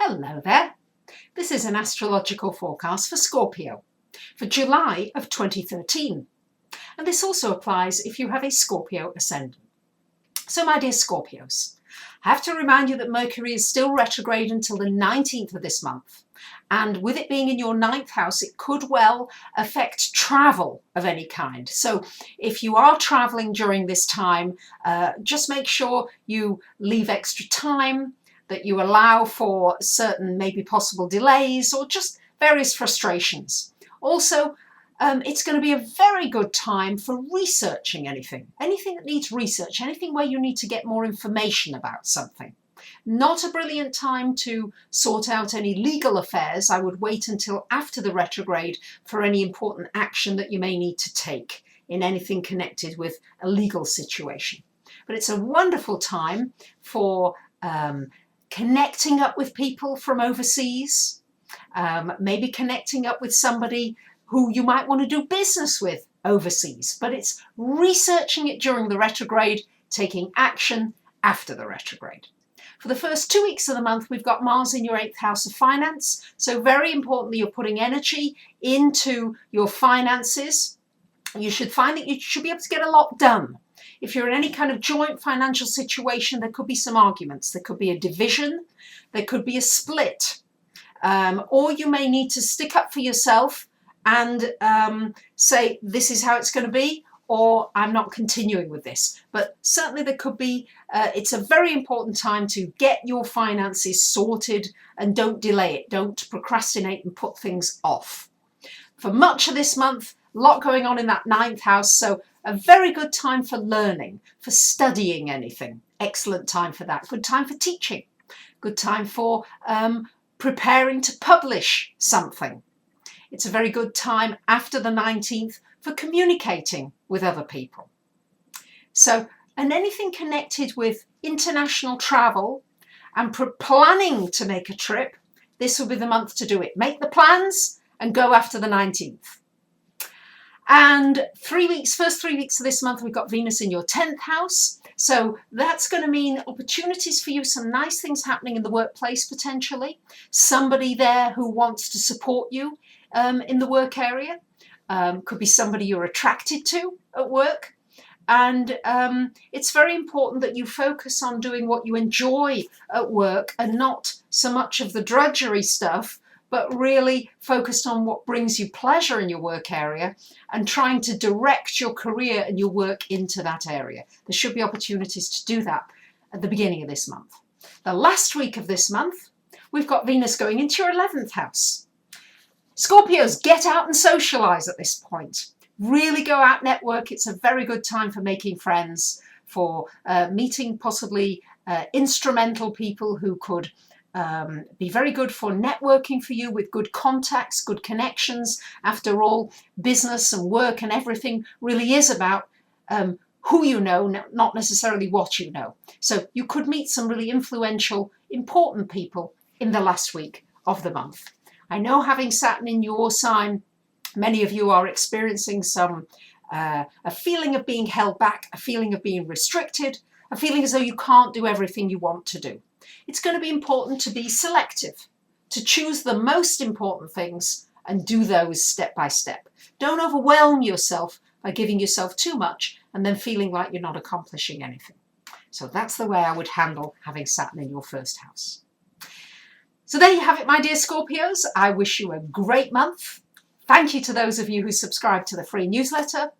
Hello there. This is an astrological forecast for Scorpio for July of 2013. And this also applies if you have a Scorpio ascendant. So my dear Scorpios, I have to remind you that Mercury is still retrograde until the 19th of this month. And with it being in your 9th house, it could well affect travel of any kind. So if you are traveling during this time, just make sure you leave extra time, that you allow for certain maybe possible delays or just various frustrations. Also, it's going to be a very good time for researching anything that needs research, anything where you need to get more information about something. Not a brilliant time to sort out any legal affairs. I would wait until after the retrograde for any important action that you may need to take in anything connected with a legal situation. But it's a wonderful time for connecting up with people from overseas, maybe connecting up with somebody who you might want to do business with overseas, but it's researching it during the retrograde, taking action after the retrograde. For the first 2 weeks of the month, we've got Mars in your 8th house of finance. So very importantly, you're putting energy into your finances. You should find that you should be able to get a lot done. If you're in any kind of joint financial situation, there could be some arguments. There could be a division. There could be a split. Or you may need to stick up for yourself and say, this is how it's going to be, or I'm not continuing with this. But certainly there could be, it's a very important time to get your finances sorted and don't delay it. Don't procrastinate and put things off. For much of this month, a lot going on in that 9th house. So a very good time for learning, for studying anything. Excellent time for that. Good time for teaching. Good time for preparing to publish something. It's a very good time after the 19th for communicating with other people. So, and anything connected with international travel and planning to make a trip, this will be the month to do it. Make the plans and go after the 19th. And first 3 weeks of this month, we've got Venus in your 10th house. So that's going to mean opportunities for you, some nice things happening in the workplace potentially. Somebody there who wants to support you in the work area. Could be somebody you're attracted to at work. And it's very important that you focus on doing what you enjoy at work and not so much of the drudgery stuff, but really focused on what brings you pleasure in your work area and trying to direct your career and your work into that area. There should be opportunities to do that at the beginning of this month. The last week of this month, we've got Venus going into your 11th house. Scorpios, get out and socialize at this point. Really go out, network. It's a very good time for making friends, for meeting possibly instrumental people who could be very good for networking for you with good contacts, good connections. After all, business and work and everything really is about who you know, not necessarily what you know. So you could meet some really influential, important people in the last week of the month. I know, having Saturn in your sign, many of you are experiencing some a feeling of being held back, a feeling of being restricted, a feeling as though you can't do everything you want to do. It's going to be important to be selective, to choose the most important things and do those step by step. Don't overwhelm yourself by giving yourself too much and then feeling like you're not accomplishing anything. So that's the way I would handle having Saturn in your first house. So there you have it, my dear Scorpios. I wish you a great month. Thank you to those of you who subscribe to the free newsletter,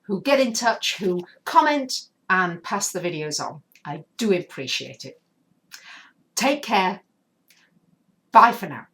who get in touch, who comment and pass the videos on. I do appreciate it. Take care. Bye for now.